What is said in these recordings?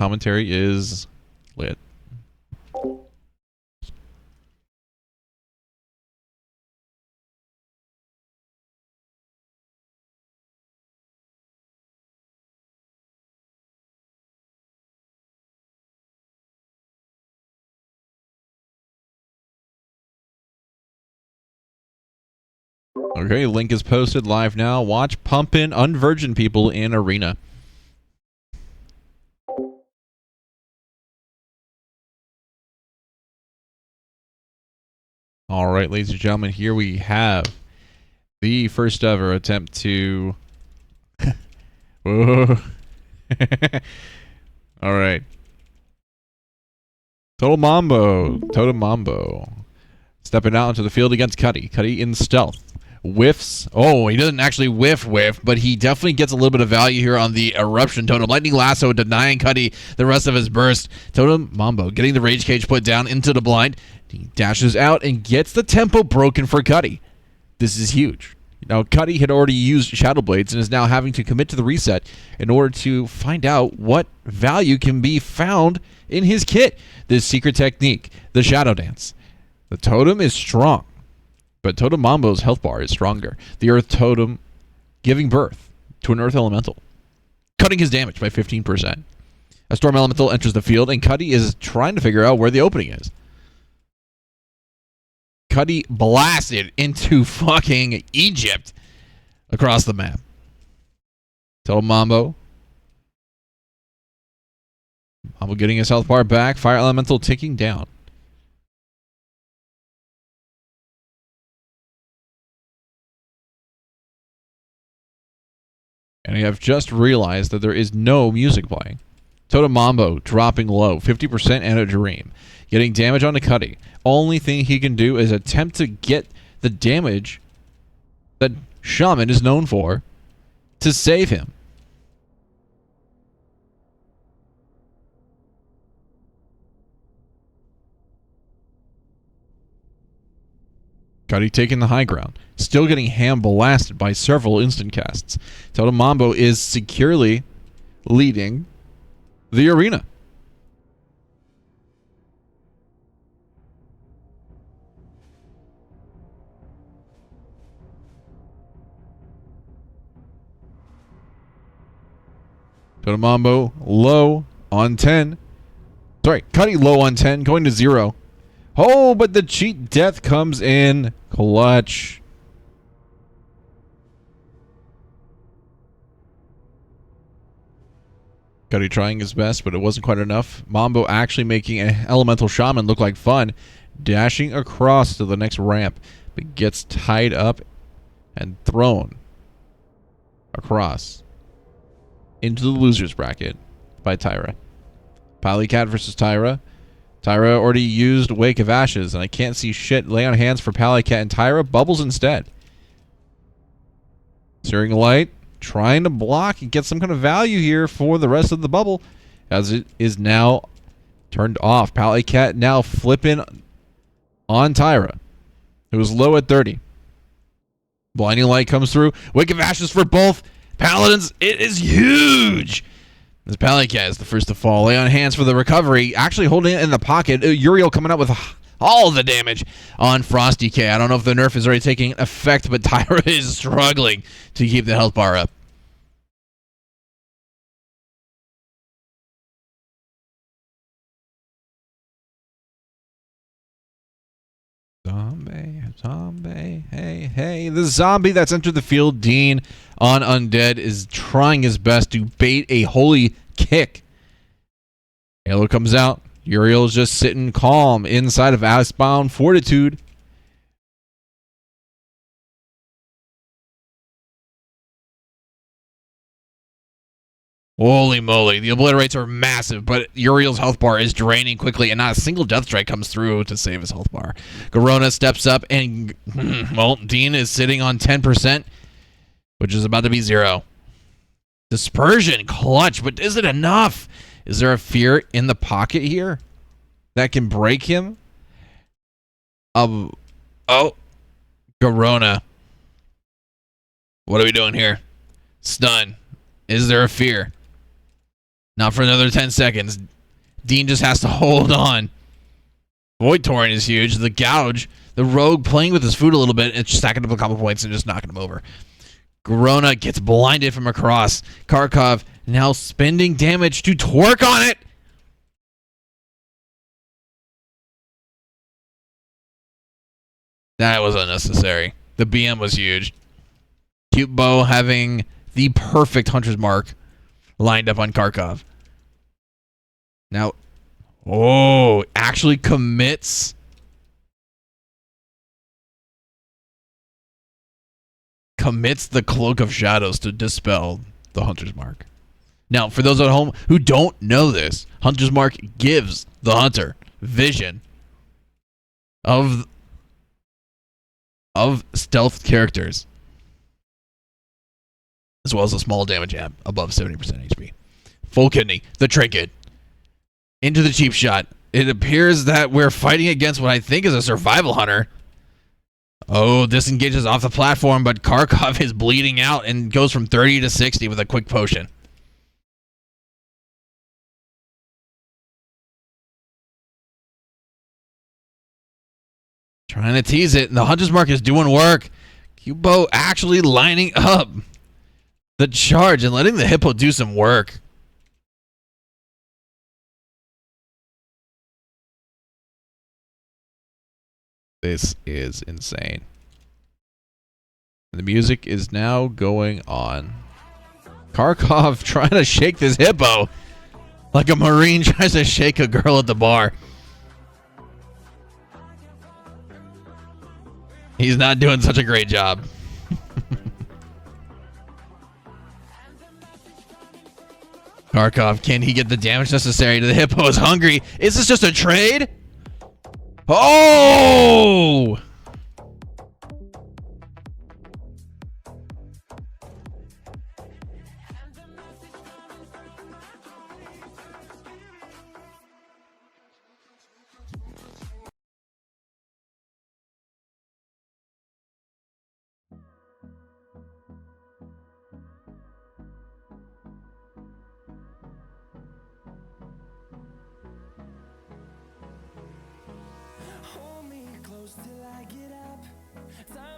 Commentary is lit. Okay, link is posted live now. Watch Pumpin' Unvirgin people in Arena. All right, ladies and gentlemen, here we have the first ever attempt to... Whoa. All right. Total Mambo. Stepping out into the field against Cuddy. Cuddy in stealth. Whiffs. Oh, he doesn't actually whiff, but he definitely gets a little bit of value here on the Eruption Totem. Lightning Lasso denying Cuddy the rest of his burst. Totem Mambo getting the Rage Cage put down into the blind. He dashes out and gets the tempo broken for Cuddy. This is huge. Now, Cuddy had already used Shadow Blades and is now having to commit to the reset in order to find out what value can be found in his kit. This secret technique, the Shadow Dance. The Totem is strong, but Totem Mambo's health bar is stronger. The Earth Totem giving birth to an Earth Elemental, cutting his damage by 15%. A Storm Elemental enters the field, and Cuddy is trying to figure out where the opening is. Cuddy blasted into fucking Egypt across the map. Totem Mambo. Mambo getting his health bar back. Fire Elemental ticking down. And I have just realized that there is no music playing. Totem Mambo dropping low, 50% and a dream. Getting damage onto Cuddy. Only thing he can do is attempt to get the damage that Shaman is known for to save him. Cuddy taking the high ground. Still getting ham blasted by several instant casts. Totem Mambo is securely leading the arena. Totem Mambo low on 10. Sorry, Cuddy low on 10, going to 0. Oh, but the cheat death comes in clutch. Cuddy trying his best, but it wasn't quite enough. Mambo actually making an Elemental Shaman look like fun. Dashing across to the next ramp, but gets tied up and thrown across into the loser's bracket by Tyra. Polycat versus Tyra. Tyra already used Wake of Ashes, and I can't see shit. Lay on hands for Polycat and Tyra. Bubbles instead. Searing Light, trying to block and get some kind of value here for the rest of the bubble, as it is now turned off. Polycat now flipping on Tyra, who was low at 30. Blinding Light comes through. Wake of Ashes for both Paladins. It is huge. This Polycat is the first to fall. Lay on hands for the recovery. Actually holding it in the pocket. Uriel coming out with all the damage on Frosty K. I don't know if the nerf is already taking effect, but Tyra is struggling to keep the health bar up. Zombie, hey. The zombie that's entered the field, Dean, on Undead, is trying his best to bait a holy kick. Halo comes out. Uriel is just sitting calm inside of Icebound Fortitude. Holy moly, the obliterates are massive, but Uriel's health bar is draining quickly, and not a single death strike comes through to save his health bar. Garona steps up, and, well, Dean is sitting on 10%, which is about to be 0. Dispersion, clutch, but is it enough? Is there a fear in the pocket here that can break him? Oh, Garona. What are we doing here? Stun. Is there a fear? Not for another 10 seconds. Dean just has to hold on. Void Torrent is huge. The Gouge. The Rogue playing with his food a little bit and stacking up a couple points and just knocking him over. Garona gets blinded from across. Kharkov now spending damage to twerk on it. That was unnecessary. The BM was huge. Cute Bow having the perfect Hunter's Mark lined up on Kharkov. Now, actually commits. Commits the Cloak of Shadows to dispel the Hunter's Mark. Now, for those at home who don't know this, Hunter's Mark gives the Hunter vision of stealth characters, as well as a small damage amp above 70% HP. Full Kidney, the Trinket, into the cheap shot. It appears that we're fighting against what I think is a survival hunter. Oh, disengages off the platform, but Kharkov is bleeding out and goes from 30 to 60 with a quick potion. Trying to tease it, and the Hunter's Mark is doing work. Cubo actually lining up the charge and letting the Hippo do some work. This is insane. The music is now going on. Kharkov trying to shake this Hippo like a Marine tries to shake a girl at the bar. He's not doing such a great job. Kharkov, can he get the damage necessary? The Hippo is hungry. Is this just a trade? Oh!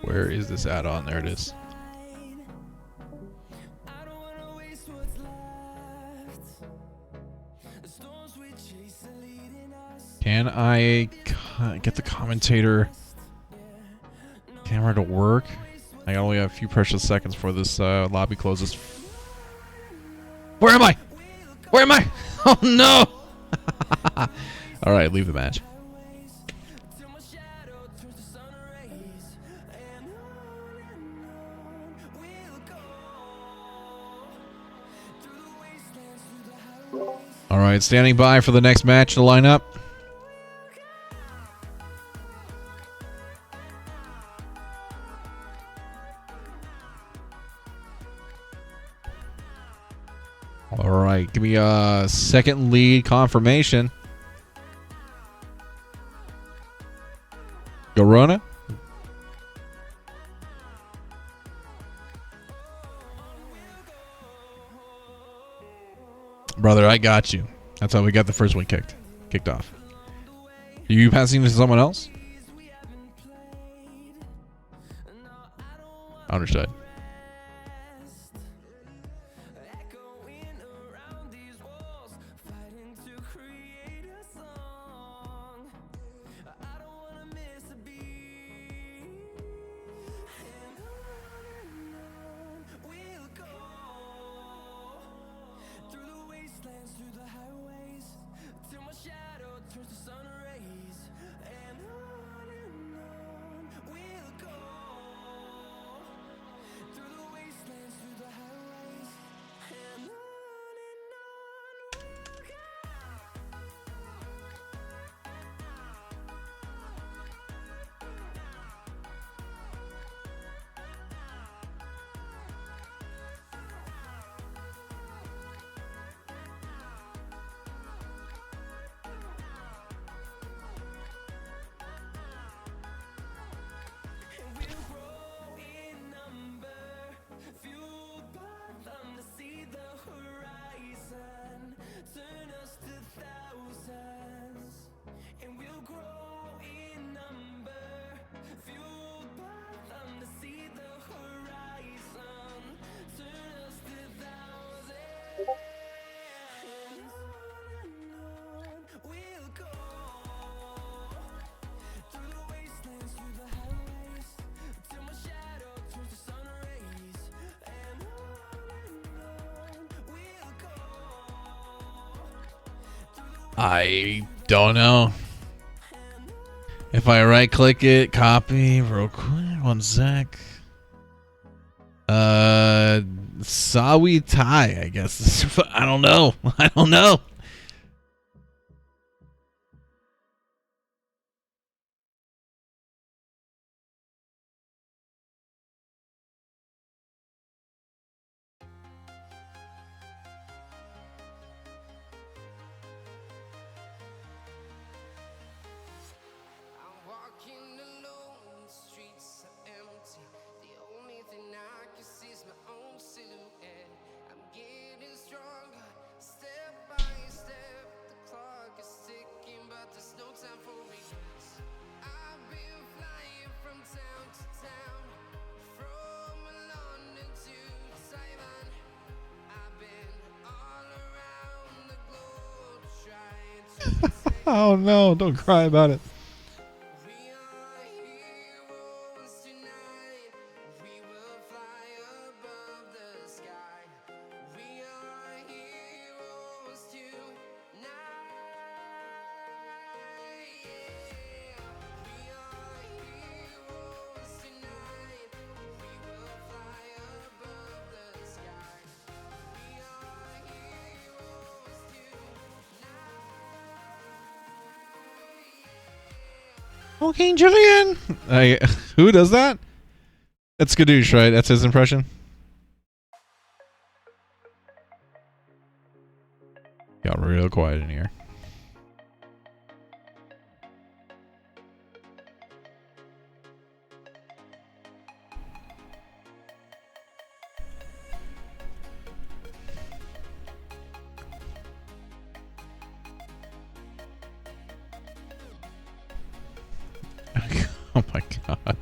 Where is this add-on? There it is. Can I get the commentator camera to work? I only have a few precious seconds before this lobby closes. Where am I? Where am I? Oh no! Alright, leave the match. Alright, standing by for the next match to line up. Alright, give me a second lead confirmation. Garona? Brother, I got you. That's how we got the first one kicked off. Are you passing this to someone else? Understood. I don't know. If I right click it, copy real quick, 1 sec. Sawi Tai, I guess. I don't know. I don't know. Oh no, don't cry about it. Okay, Julian. Who does that? That's Skadoosh, right? That's his impression. Got real quiet in here. Oh my god.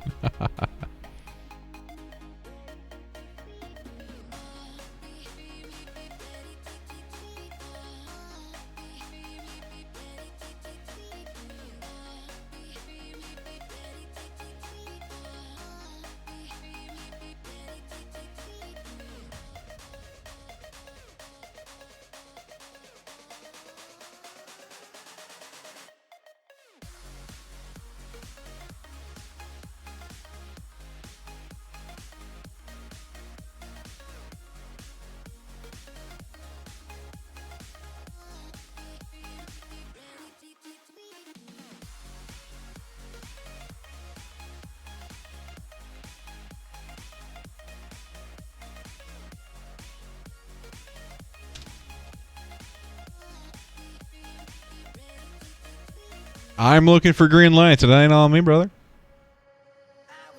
I'm looking for green lights. It ain't on me, brother.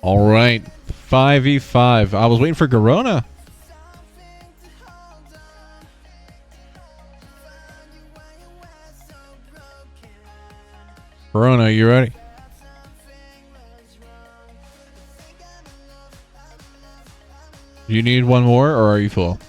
All right. 5v5. I was waiting for Garona. Garona, you ready? Do you need one more, or are you full?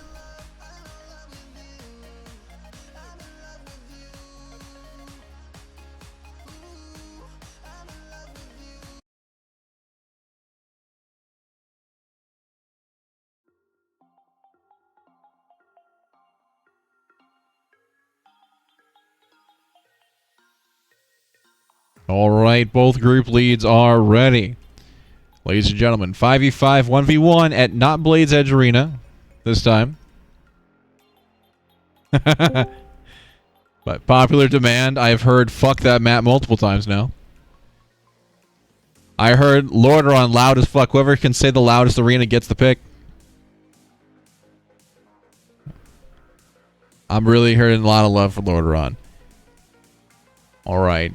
All right, both group leads are ready. Ladies and gentlemen, 5v5, 1v1 at Not Blades Edge Arena this time. But popular demand, I've heard fuck that map multiple times now. I heard Lordaeron loud as fuck. Whoever can say the loudest arena gets the pick. I'm really hearing a lot of love for Lordaeron. All right.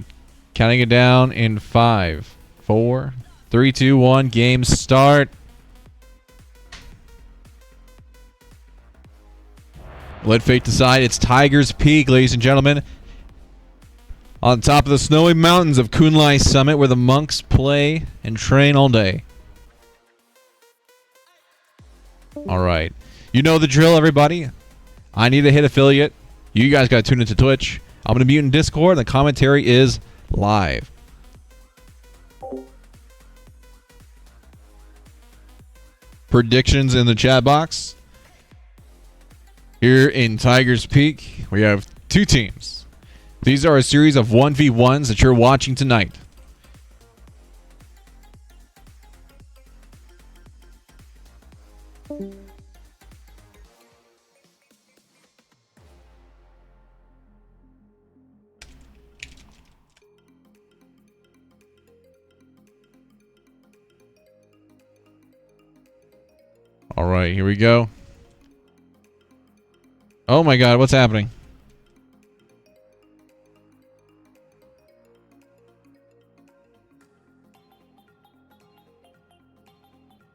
Counting it down in 5, 4, 3, 2, 1. Game start. Let fate decide. It's Tiger's Peak, ladies and gentlemen. On top of the snowy mountains of Kunlai Summit, where the monks play and train all day. All right. You know the drill, everybody. I need to hit affiliate. You guys got to tune into Twitch. I'm going to mute in Discord. The commentary is live. Predictions in the chat box. Here in Tiger's Peak, we have two teams. These are a series of 1v1s that you're watching tonight. All right, here we go. Oh my God, what's happening?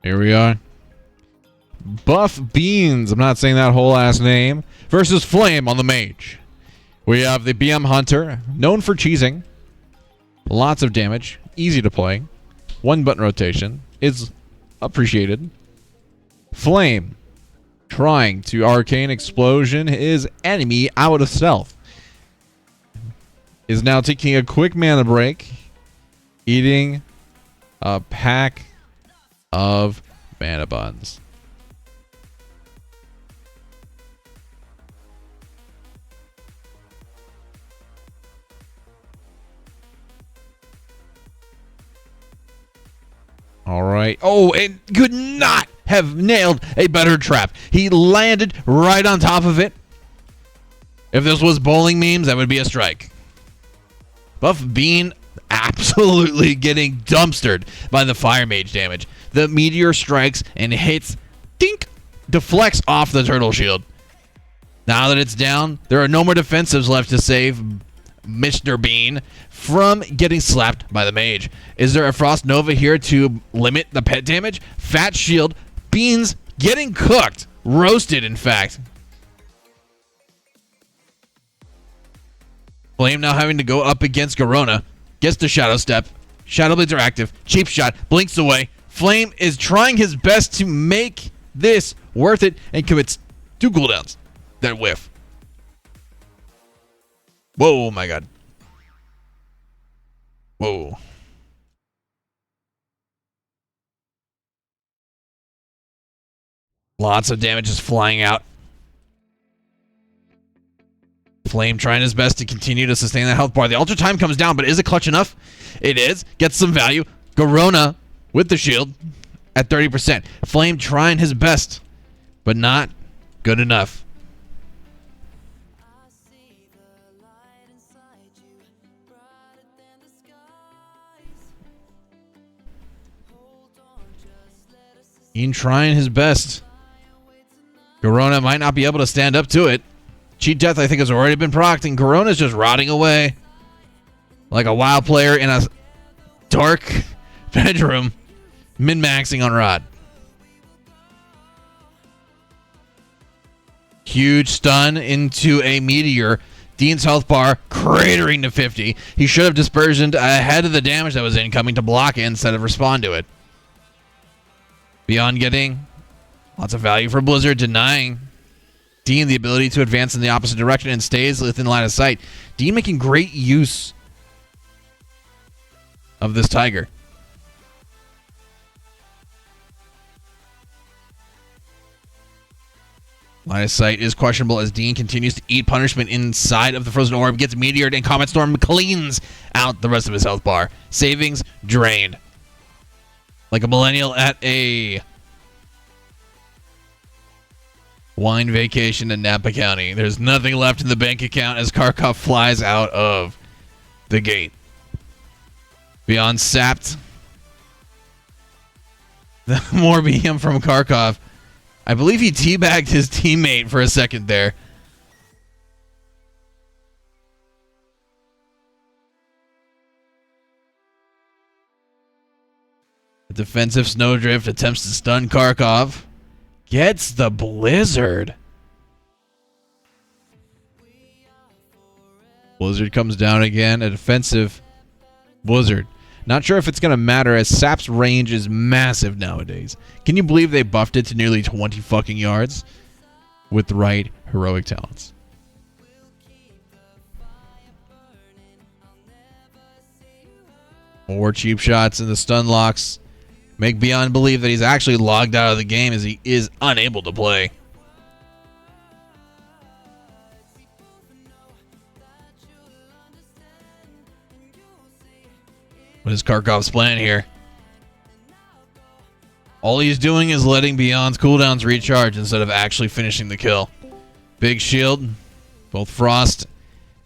Here we are. Buff Beans, I'm not saying that whole ass name, versus Flame on the Mage. We have the BM Hunter, known for cheesing. Lots of damage, easy to play. One button rotation is appreciated. Flame, trying to Arcane Explosion his enemy out of stealth. Is now taking a quick mana break, eating a pack of mana buns. All right. Oh, and could not have nailed a better trap. He landed right on top of it. If this was bowling memes, that would be a strike. Buff Bean absolutely getting dumpstered by the Fire Mage damage. The meteor strikes and hits, dink, deflects off the turtle shield. Now that it's down, there are no more defensives left to save Mr. Bean from getting slapped by the mage. Is there a Frost Nova here to limit the pet damage? Fat shield. Beans getting cooked. Roasted, in fact. Flame now having to go up against Garona. Gets the Shadow Step. Shadow Blades are active. Cheap shot. Blinks away. Flame is trying his best to make this worth it and commits 2 cooldowns that whiff. Whoa, my God. Whoa. Lots of damage is flying out. Flame trying his best to continue to sustain that health bar. The Ultra Time comes down, but is it clutch enough? It is. Gets some value. Garona with the shield at 30%. Flame trying his best, but not good enough. Ian trying his best. Garona might not be able to stand up to it. Cheat Death, I think, has already been procced, and Garona's just rotting away like a wild player in a dark bedroom, min-maxing on Rod. Huge stun into a meteor. Dean's health bar cratering to 50. He should have dispersioned ahead of the damage that was incoming to block it instead of respond to it. Beyond getting lots of value for Blizzard, denying Dean the ability to advance in the opposite direction and stays within line of sight. Dean making great use of this Tiger. Line of sight is questionable as Dean continues to eat punishment inside of the Frozen Orb, gets meteored, and Comet Storm cleans out the rest of his health bar. Savings drained. Like a millennial at a wine vacation in Napa County. There's nothing left in the bank account as Kharkov flies out of the gate. Beyond sapped. More BM from Kharkov. I believe he teabagged his teammate for a second there. The defensive Snowdrift attempts to stun Kharkov. Gets the Blizzard. Blizzard comes down again. A defensive Blizzard. Not sure if it's going to matter as Sap's range is massive nowadays. Can you believe they buffed it to nearly 20 fucking yards with the right heroic talents? More cheap shots and the stun locks make Beyond believe that he's actually logged out of the game as he is unable to play. What is Karkov's plan here? All he's doing is letting Beyond's cooldowns recharge instead of actually finishing the kill. Big shield, both Frost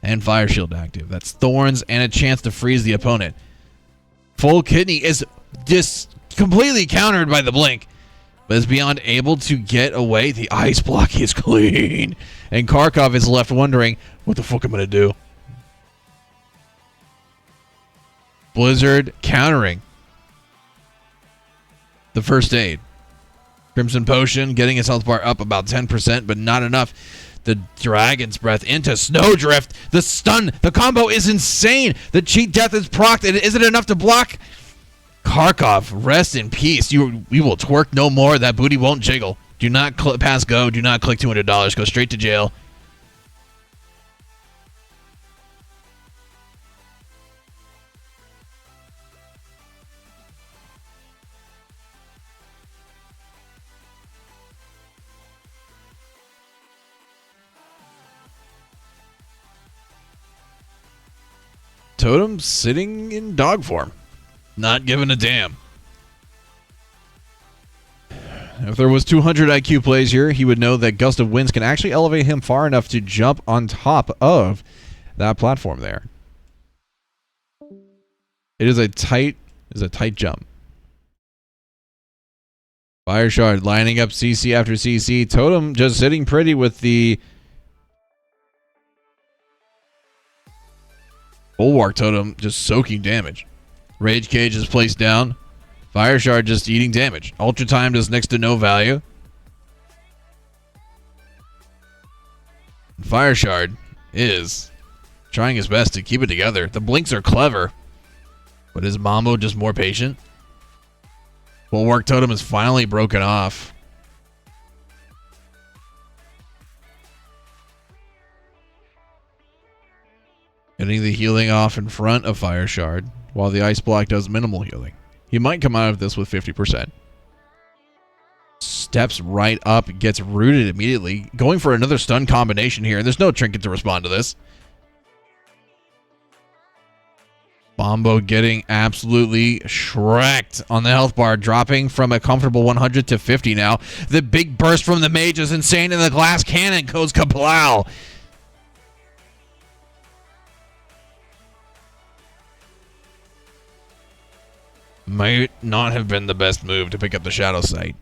and Fire Shield active. That's Thorns and a chance to freeze the opponent. Full Kidney is just completely countered by the Blink. But is Beyond able to get away? The Ice Block is clean. And Karkov is left wondering, what the fuck am I going to do? Blizzard countering the first aid. Crimson Potion getting his health bar up about 10%, but not enough. The Dragon's Breath into Snowdrift. The stun, the combo is insane. The cheat death is procced. Is it enough to block? Karkov, rest in peace. We will twerk no more. That booty won't jiggle. Do not pass go. Do not click $200. Go straight to jail. Totem sitting in dog form. Not giving a damn. If there was 200 IQ plays here, he would know that Gust of Winds can actually elevate him far enough to jump on top of that platform there. It is a tight jump. Fire Shard lining up CC after CC. Totem just sitting pretty with the Bulwark Totem just soaking damage. Rage Cage is placed down. Fire Shard just eating damage. Ultra Time does next to no value. Fire Shard is trying his best to keep it together. The blinks are clever. But is Mambo just more patient? Bulwark Totem is finally broken off. Getting the healing off in front of Fire Shard, while the Ice Block does minimal healing. He might come out of this with 50%. Steps right up, gets rooted immediately. Going for another stun combination here. There's no trinket to respond to this. Bombo getting absolutely shreked on the health bar, dropping from a comfortable 100 to 50 now. The big burst from the mage is insane, and the glass cannon goes kaplow. Might not have been the best move to pick up the Shadow Sight.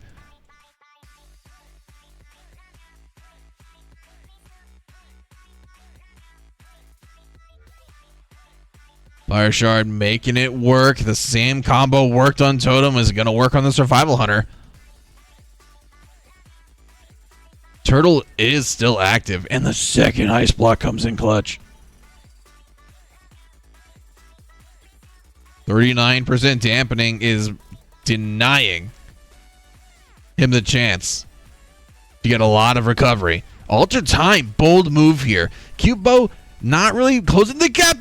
Fire Shard making it work. The same combo worked on Totem is going to work on the Survival Hunter. Turtle is still active, and the second Ice Block comes in clutch. 39% dampening is denying him the chance to get a lot of recovery. Ultra Time, bold move here. Cute Bow not really closing the gap.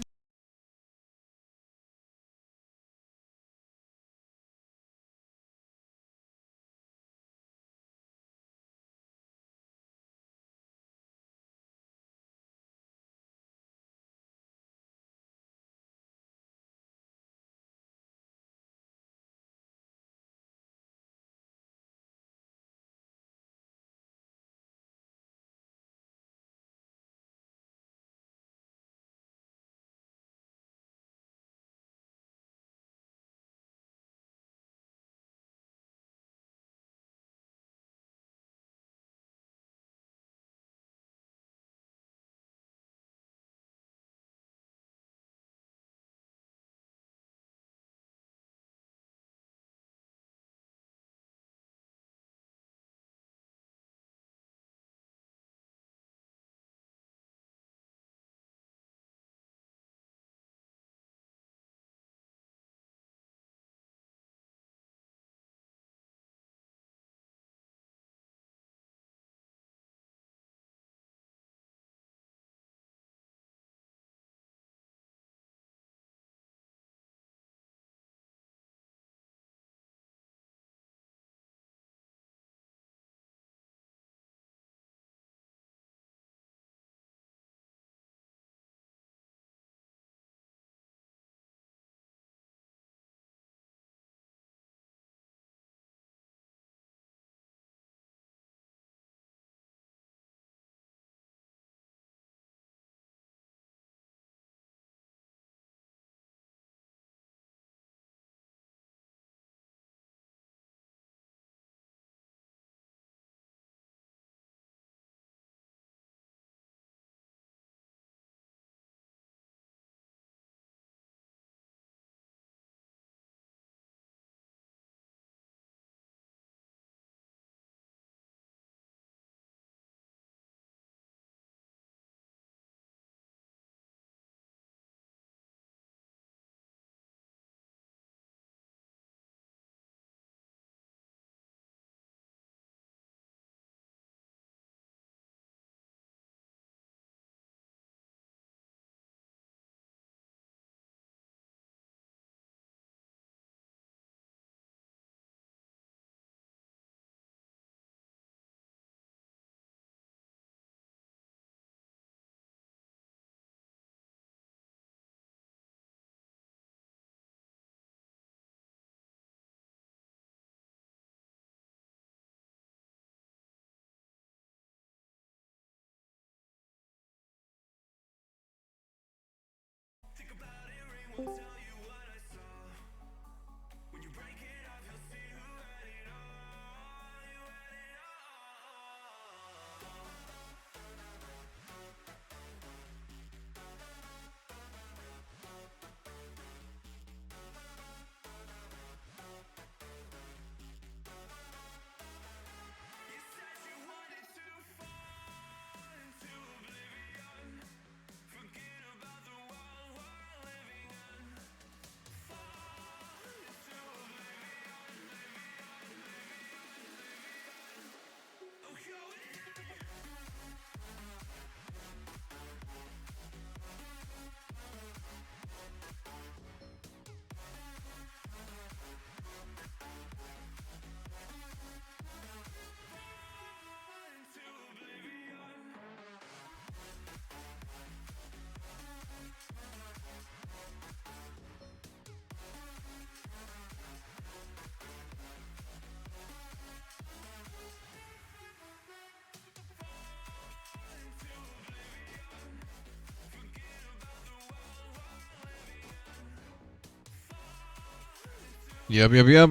Yep.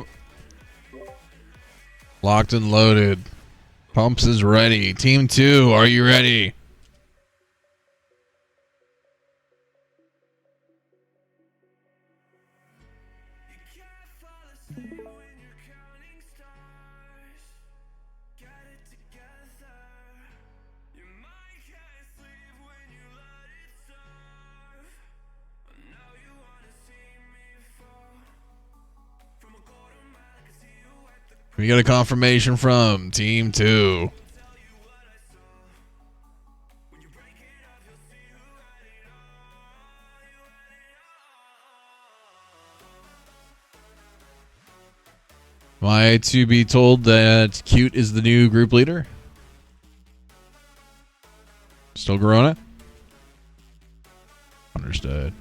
Locked and loaded. Pumps is ready. Team 2, are you ready? We got a confirmation from Team 2. Am I to be told that Cute is the new group leader? Still Corona? Understood.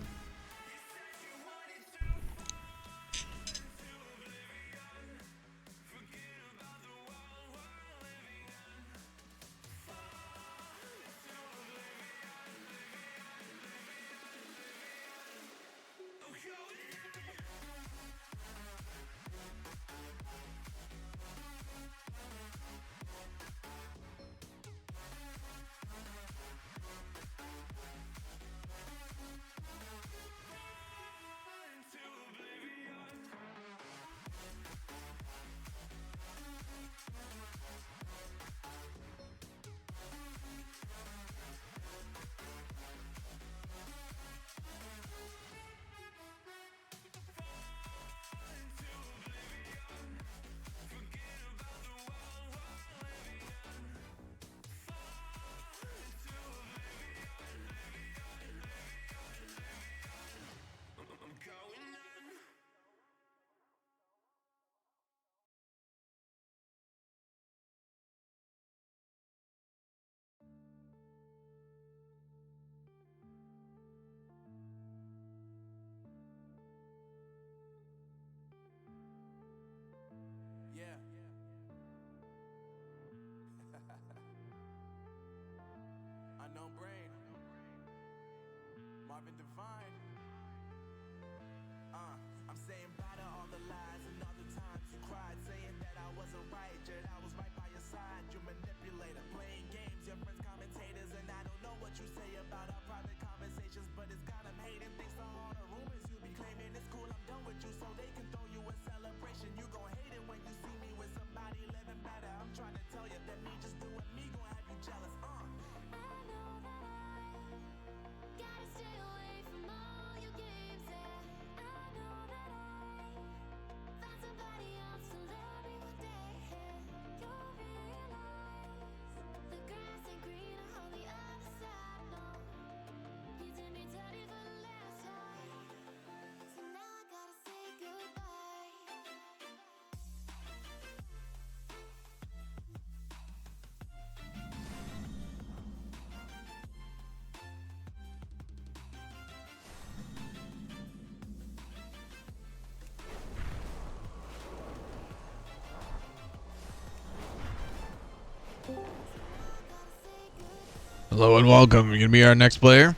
Hello and welcome. You gonna be our next player?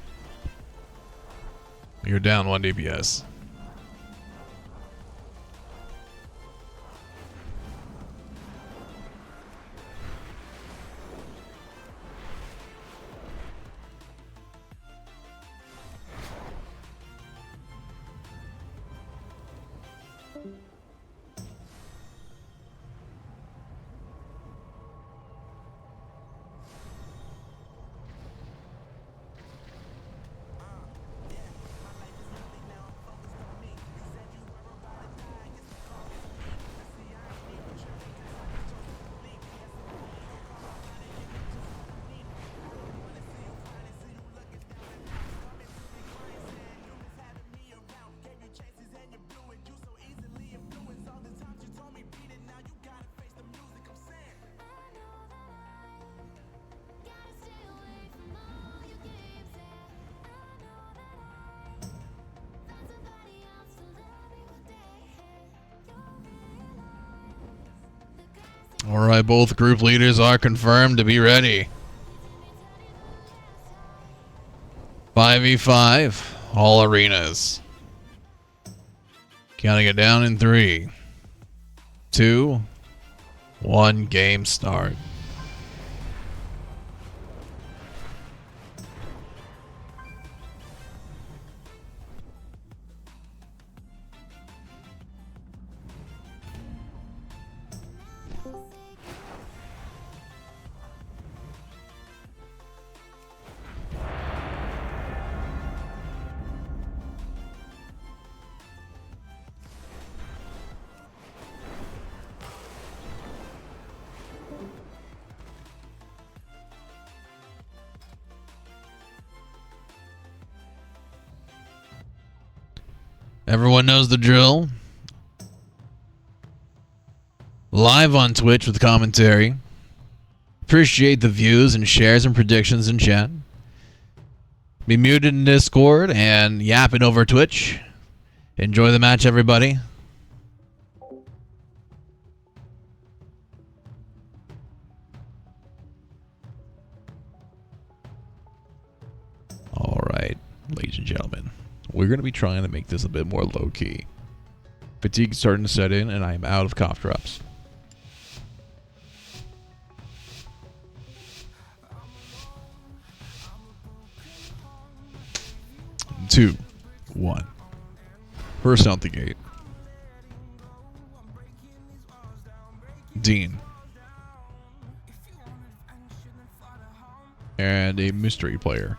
You're down 1 DPS. Alright, both group leaders are confirmed to be ready. 5v5, all arenas. Counting it down in 3, 2, 1, game start. Everyone knows the drill. Live on Twitch with commentary. Appreciate the views and shares and predictions in chat. Be muted in Discord and yapping over Twitch. Enjoy the match, everybody. All right, ladies and gentlemen. We're going to be trying to make this a bit more low-key. Fatigue's starting to set in, and I am out of cough drops. Two, one. First out the gate. Dean. And a mystery player.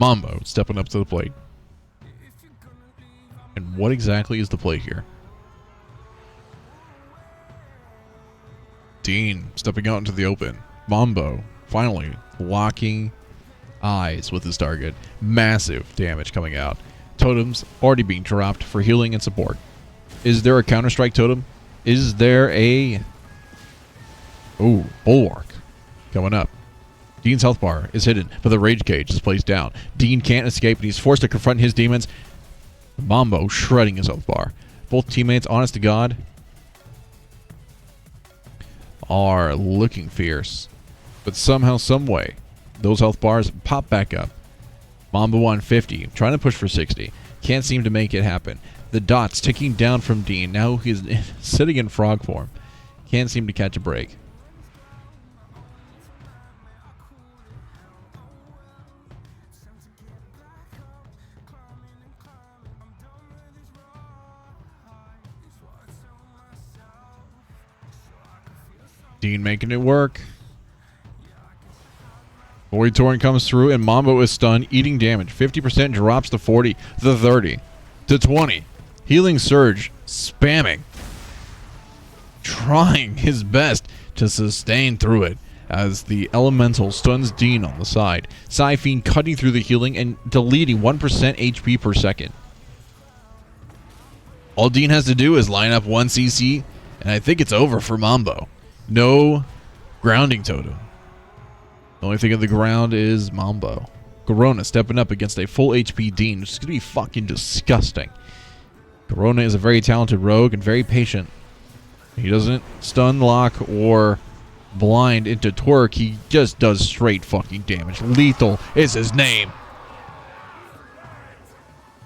Mambo stepping up to the plate. And what exactly is the play here? Dean stepping out into the open. Mambo finally locking eyes with his target. Massive damage coming out. Totems already being dropped for healing and support. Is there a Counter-Strike totem? Is there a... Ooh, Bulwark coming up. Dean's health bar is hidden, but the rage cage is placed down. Dean can't escape, and he's forced to confront his demons. Mambo shredding his health bar. Both teammates, honest to God, are looking fierce. But somehow, someway, those health bars pop back up. Mambo on 50, trying to push for 60. Can't seem to make it happen. The dots ticking down from Dean. Now he's sitting in frog form. Can't seem to catch a break. Dean making it work. Void Torrent comes through, and Mambo is stunned, eating damage. 50% drops to 40, to 30, to 20. Healing Surge, spamming. Trying his best to sustain through it as the Elemental stuns Dean on the side. Cyphine cutting through the healing and deleting 1% HP per second. All Dean has to do is line up 1 CC, and I think it's over for Mambo. No grounding totem. The only thing on the ground is Mambo. Corona stepping up against a full HP Dean, which is going to be fucking disgusting. Corona is a very talented rogue and very patient. He doesn't stun, lock, or blind into twerk. He just does straight fucking damage. Lethal is his name.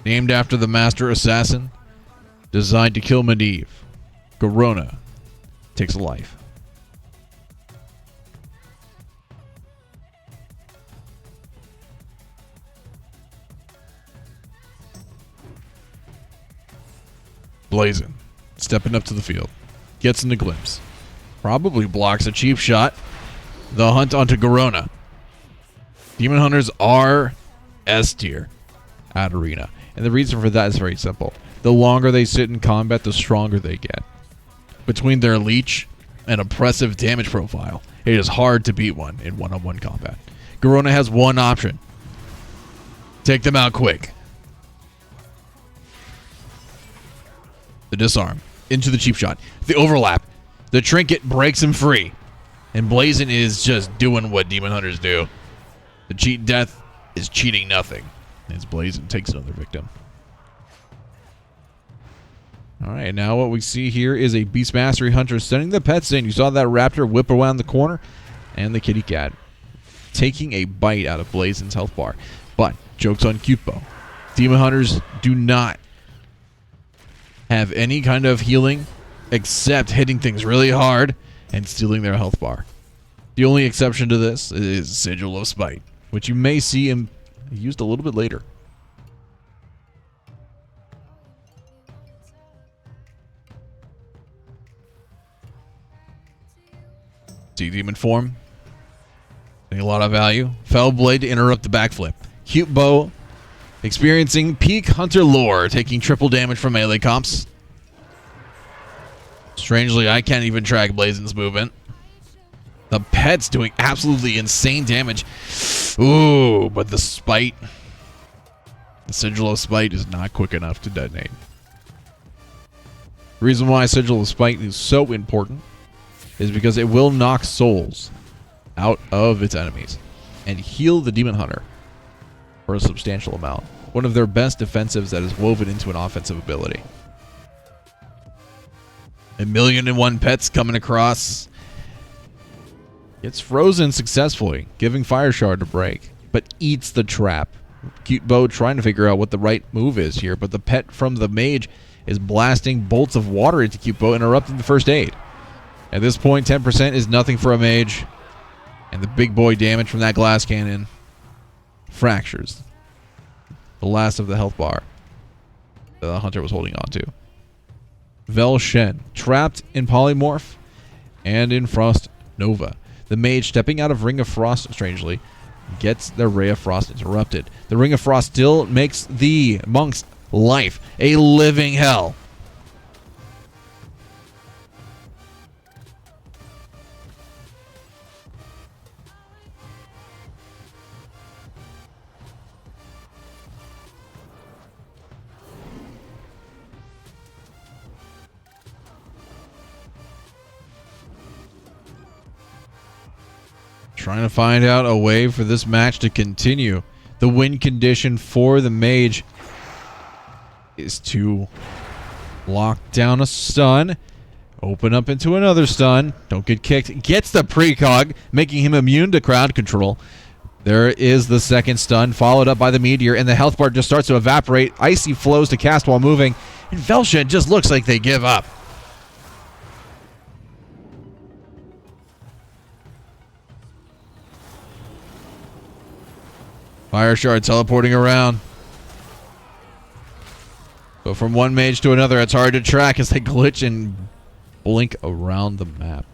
named after the master assassin, designed to kill Medivh. Garona takes a life. Blazin, stepping up to the field, gets in the glimpse, probably blocks a cheap shot. The hunt onto Garona. Demon Hunters are S tier at Arena, and the reason for that is very simple. The longer they sit in combat, the stronger they get. Between their leech and oppressive damage profile, it is hard to beat one in one-on-one combat. Garona has one option: take them out quick. The disarm into the cheap shot, the overlap, the trinket breaks him free, and Blazin is just doing what Demon Hunters do. The cheat death is cheating nothing, as Blazin takes another victim. Alright, now what we see here is a Beast Mastery Hunter sending the pets in. You saw that raptor whip around the corner, and the kitty cat taking a bite out of Blazin's health bar. But, joke's on Cupo. Demon Hunters do not have any kind of healing except hitting things really hard and stealing their health bar. The only exception to this is Sigil of Spite, which you may see him used a little bit later. See Demon form. Getting a lot of value. Fell Blade to interrupt the backflip. Cute Bow experiencing peak Hunter lore, taking triple damage from melee comps. Strangely, I can't even track Blazin's movement. The pet's doing absolutely insane damage. Ooh, but the Spite, the Sigil of Spite is not quick enough to detonate. The reason why Sigil of Spite is so important is because it will knock souls out of its enemies and heal the Demon Hunter for a substantial amount. One of their best defensives that is woven into an offensive ability. 1,000,001 pets coming across. Gets frozen successfully, giving Fire Shard a break, but eats the trap. Cute Bow trying to figure out what the right move is here, but the pet from the mage is blasting bolts of water into Cute Bow, interrupting the first aid. At this point, 10% is nothing for a mage, and the big boy damage from that glass cannon fractures the last of the health bar the hunter was holding on to. Vel Shen, trapped in Polymorph and in Frost Nova. The mage, stepping out of Ring of Frost, strangely, gets the Ray of Frost interrupted. The Ring of Frost still makes the monk's life a living hell. Trying to find out a way for this match to continue. The win condition for the mage is to lock down a stun, open up into another stun, don't get kicked, gets the precog, making him immune to crowd control. There is the second stun, followed up by the meteor, and the health bar just starts to evaporate. Icy flows to cast while moving, and Velshed just looks like they give up. Fire Shard teleporting around. So from one mage to another, it's hard to track as they glitch and blink around the map.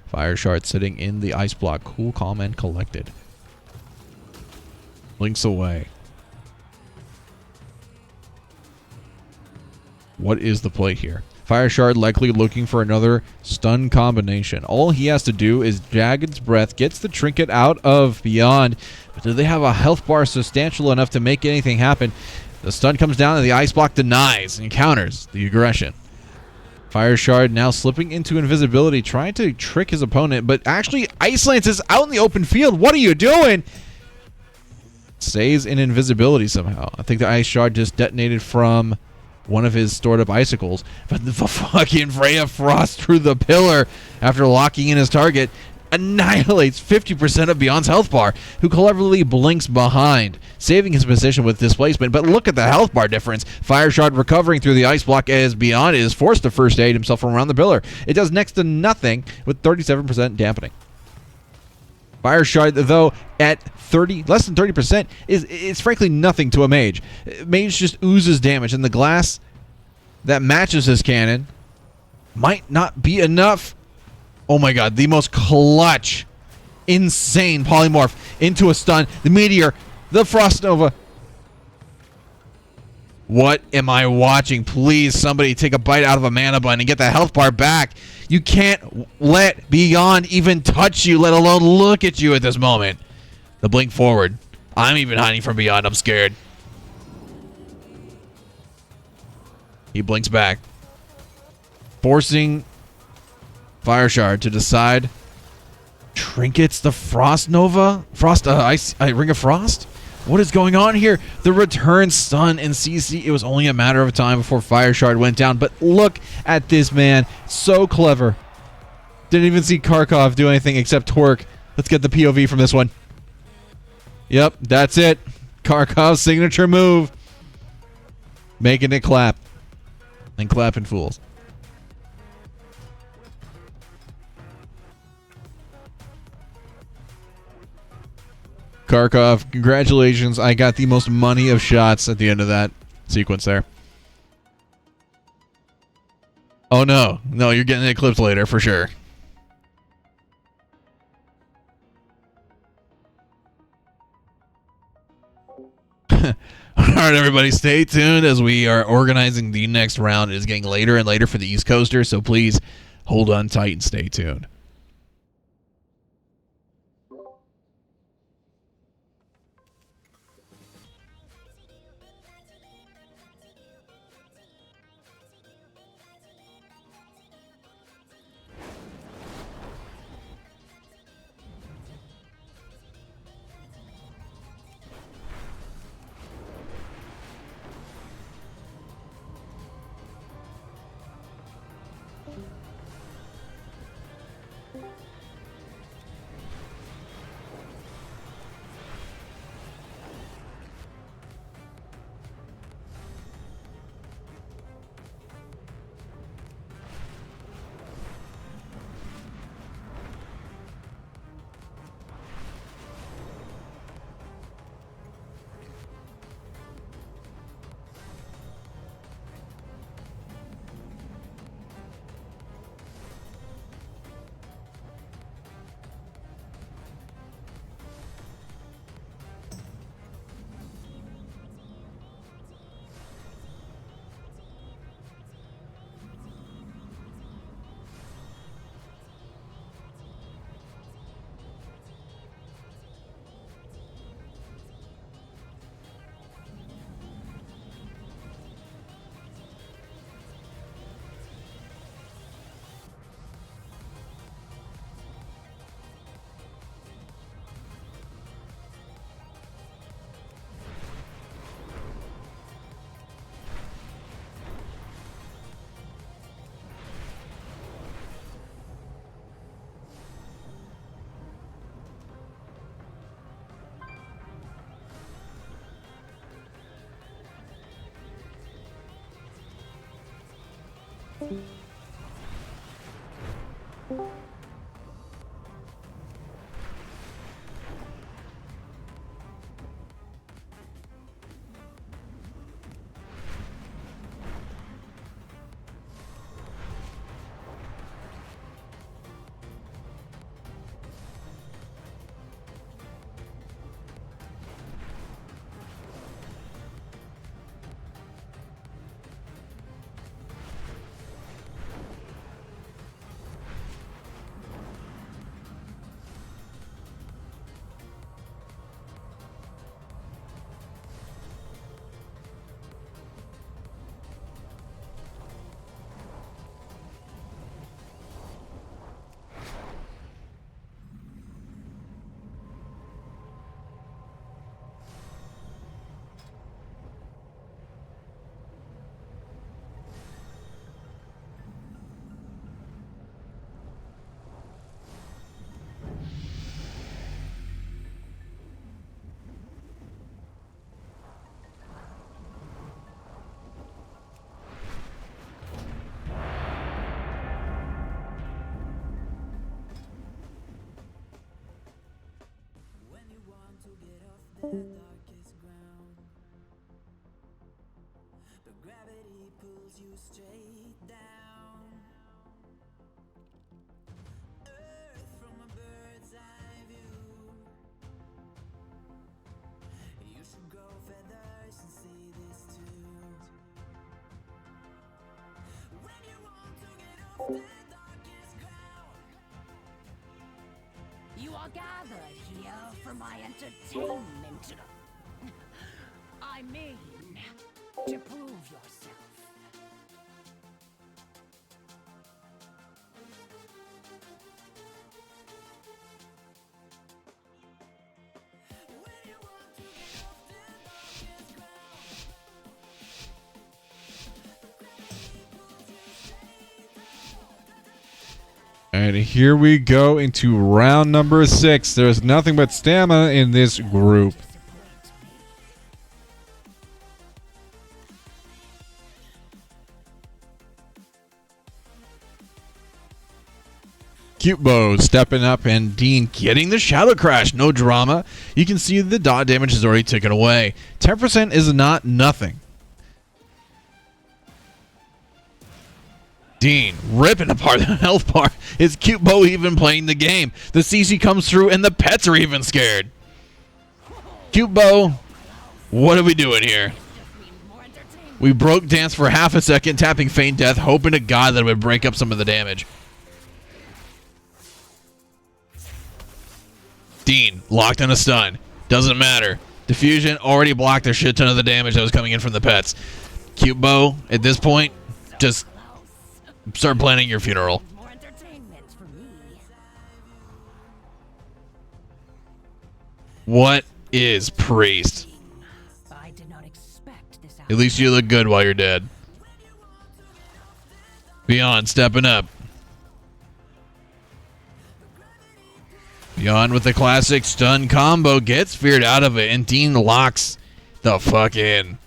Fire Shard sitting in the ice block, cool, calm, and collected. Blinks away. What is the play here? Fire Shard likely looking for another stun combination. All he has to do is Jagged's Breath, gets the trinket out of Beyond, but do they have a health bar substantial enough to make anything happen? The stun comes down and the ice block denies and counters the aggression. Fire Shard now slipping into invisibility, trying to trick his opponent, but actually Ice Lance is out in the open field. What are you doing? Stays in invisibility somehow. I think the Ice Shard just detonated from one of his stored up icicles, but the fucking Ray of Frost through the pillar after locking in his target. annihilates 50% of Beyond's health bar, who cleverly blinks behind, saving his position with displacement. But look at the health bar difference. Fire Shard recovering through the ice block as Beyond is forced to first aid himself from around the pillar. It does next to nothing with 37% dampening. Fire Shard, though, at less than 30%, is frankly nothing to a mage. Mage just oozes damage, and the glass that matches his cannon might not be enough. Oh my god, the most clutch, insane polymorph into a stun. The meteor, the Frost Nova. What am I watching? Please, somebody take a bite out of a mana bun and get the health bar back. You can't let Beyond even touch you, let alone look at you at this moment. The blink forward. I'm even hiding from Beyond. I'm scared. He blinks back, forcing Fire Shard to decide. Trinkets the Frost Nova? Ring of Frost? What is going on here? The return stun in CC. It was only a matter of time before Fire Shard went down. But look at this man. So clever. Didn't even see Karkov do anything except twerk. Let's get the POV from this one. Yep, that's it. Karkov's signature move. Making it clap. And clapping fools. Karkov, congratulations. I got the most money of shots at the end of that sequence there. Oh no. No, you're getting it clipped later for sure. Alright, everybody, stay tuned as we are organizing the next round. It is getting later and later for the East Coasters, so please hold on tight and stay tuned. You are gathered here for my entertainment. I mean, to prove yourself. And here we go into round number 6. There's nothing but stamina in this group. Cutebo stepping up and Dean getting the Shadow Crash. No drama. You can see the dot damage is already taken away. 10% is not nothing. Dean ripping apart the health bar. Is Cutebo even playing the game? The CC comes through and the pets are even scared. Cutebo, what are we doing here? We broke dance for half a second, tapping Feign Death, hoping to God that it would break up some of the damage. Dean locked in a stun. Doesn't matter. Diffusion already blocked a shit ton of the damage that was coming in from the pets. Cutebo, at this point, just start planning your funeral. What is Priest? I did not expect this. At least you look good while you're dead. Beyond stepping up. Beyond with the classic stun combo gets feared out of it, and Dean locks the fuck in.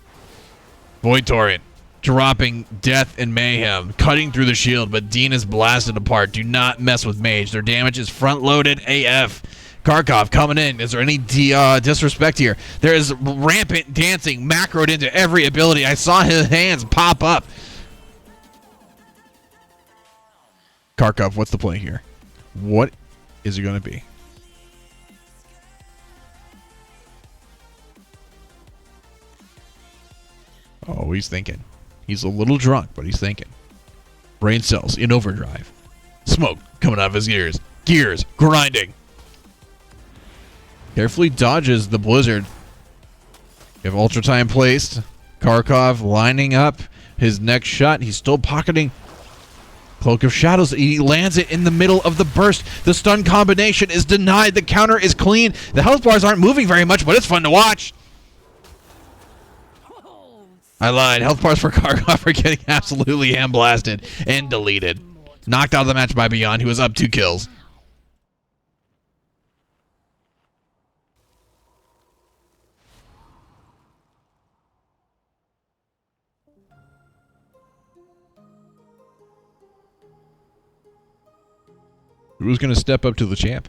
Void Torrent. Dropping death and mayhem, cutting through the shield, but Dean is blasted apart. Do not mess with Mage. Their damage is front-loaded AF. Karkov coming in. Is there any disrespect here? There is rampant dancing, macroed into every ability. I saw his hands pop up. Karkov, what's the play here? What is it going to be? Oh, he's thinking. He's a little drunk, but he's thinking. Brain cells in overdrive. Smoke coming out of his ears. Gears grinding. Carefully dodges the blizzard. You have Ultra Time placed. Karkov lining up his next shot. He's still pocketing Cloak of Shadows. He lands it in the middle of the burst. The stun combination is denied. The counter is clean. The health bars aren't moving very much, but it's fun to watch. I lied. Health bars for Karkov are getting absolutely hand-blasted and deleted. Knocked out of the match by Beyond, who was up 2 kills. Who's going to step up to the champ?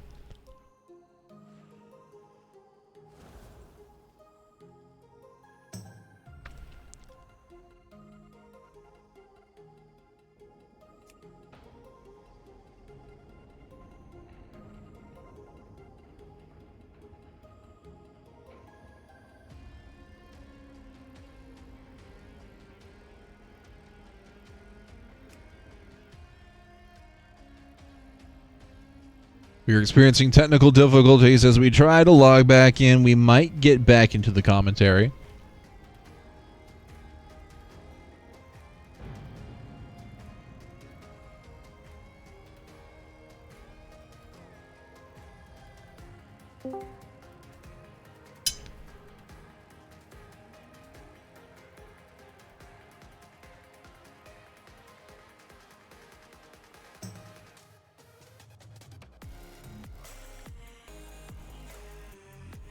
We are experiencing technical difficulties as we try to log back in. We might get back into the commentary.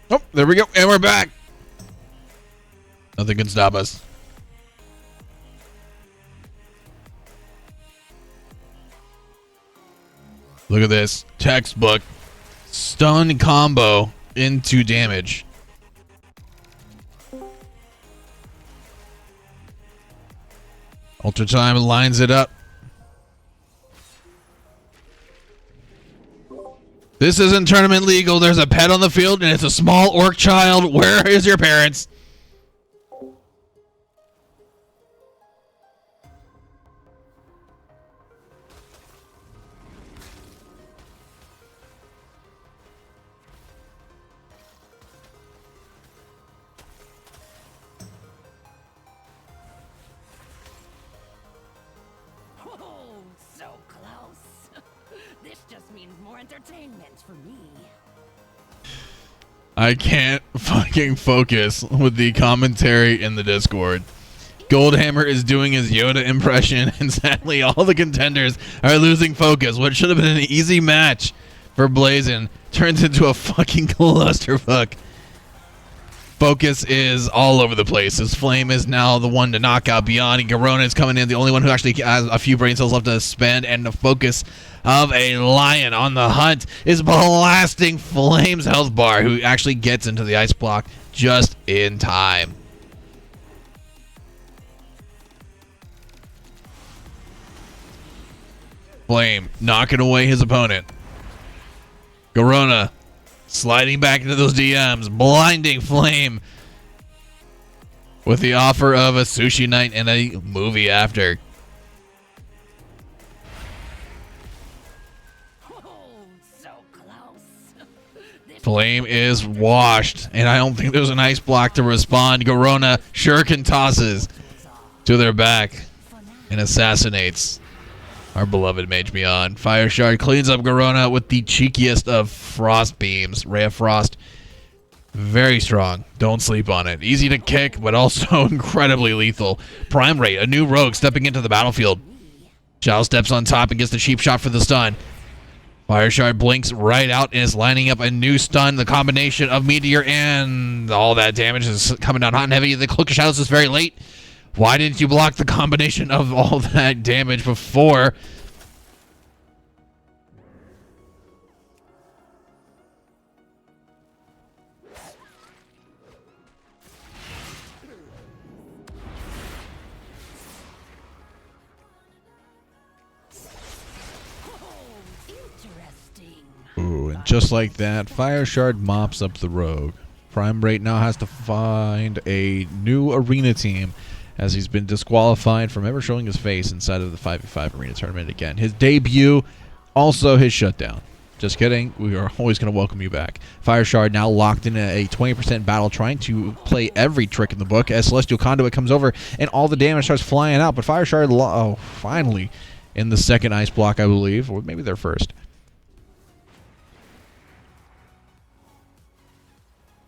Oh, there we go. And we're back. Nothing can stop us. Look at this. Textbook. Stun combo into damage. Ultra Time lines it up. This isn't tournament legal. There's a pet on the field, and it's a small orc child. Where is your parents? Oh, so close. This just means more entertainment for me. I can't fucking focus with the commentary in the Discord. Goldhammer is doing his Yoda impression, and sadly, all the contenders are losing focus. What should have been an easy match for Blazin turns into a fucking clusterfuck. Focus is all over the place. His Flame is now the one to knock out Beyond. And Garona is coming in, the only one who actually has a few brain cells left to spend. And the Focus of a Lion on the hunt is blasting Flame's health bar, who actually gets into the ice block just in time. Flame knocking away his opponent. Garona sliding back into those DMs, blinding Flame with the offer of a sushi night and a movie after. Oh, so close. Flame is washed, and I don't think there's an ice block to respond. Garona shuriken tosses to their back and assassinates our beloved Mage Beyond. Fire Shard cleans up Garona with the cheekiest of frost beams. Ray of Frost, very strong. Don't sleep on it. Easy to kick, but also incredibly lethal. Prime Ray, a new rogue stepping into the battlefield. Zhao steps on top and gets the cheap shot for the stun. Fire Shard blinks right out and is lining up a new stun. The combination of Meteor and all that damage is coming down hot and heavy. The Cloak of Shadows is very late. Why didn't you block the combination of all that damage before? Ooh, and just like that, Fire Shard mops up the rogue. Prime Rate now has to find a new arena team, as he's been disqualified from ever showing his face inside of the 5v5 arena tournament again. His debut, also his shutdown. Just kidding. We are always going to welcome you back. Fire Shard now locked in a 20% battle, trying to play every trick in the book as Celestial Conduit comes over and all the damage starts flying out. But Fire Shard, finally, in the second ice block, I believe, or maybe their first.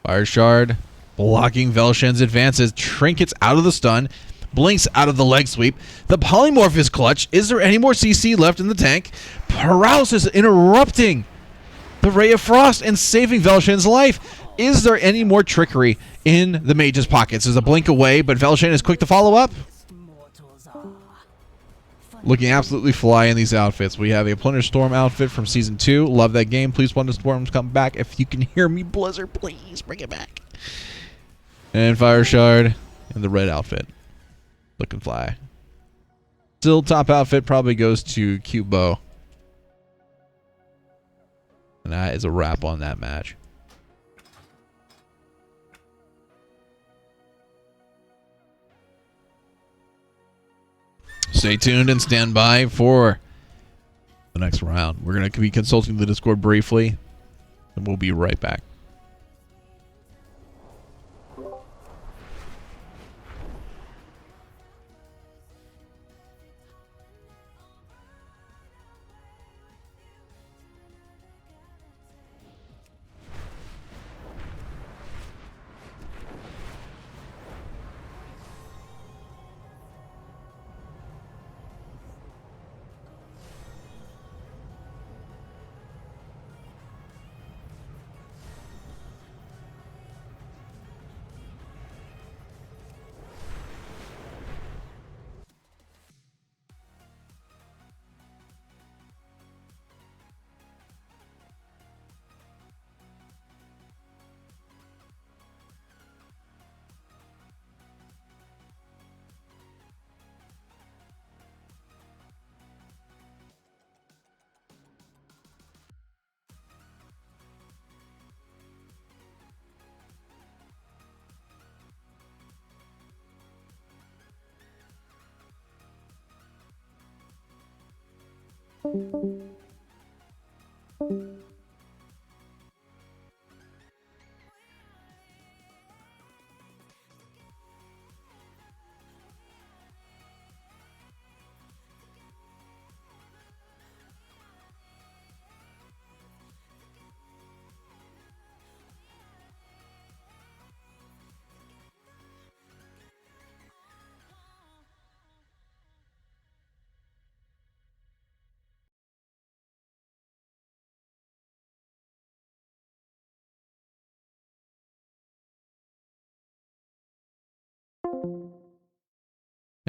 Fire Shard blocking Velshen's advances, trinkets out of the stun, blinks out of the leg sweep. The polymorph is clutch. Is there any more CC left in the tank? Paralysis interrupting the Ray of Frost and saving Velshen's life. Is there any more trickery in the mage's pockets? There's a blink away, but Velshen is quick to follow up. Looking absolutely fly in these outfits. We have a Plunder Storm outfit from Season 2. Love that game. Please, Plunder Storms, come back. If you can hear me, Blizzard, please bring it back. And Fire Shard in the red outfit. Looking fly. Still top outfit probably goes to Cute Bow. And that is a wrap on that match. Stay tuned and stand by for the next round. We're going to be consulting the Discord briefly, and we'll be right back.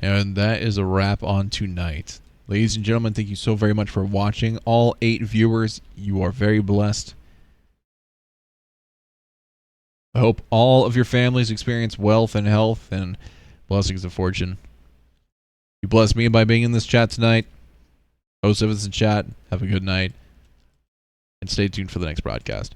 And that is a wrap on tonight. Ladies and gentlemen, thank you so very much for watching. All 8 viewers, you are very blessed. I hope all of your families experience wealth and health and blessings of fortune. You blessed me by being in this chat tonight. Most of us in chat, have a good night. And stay tuned for the next broadcast.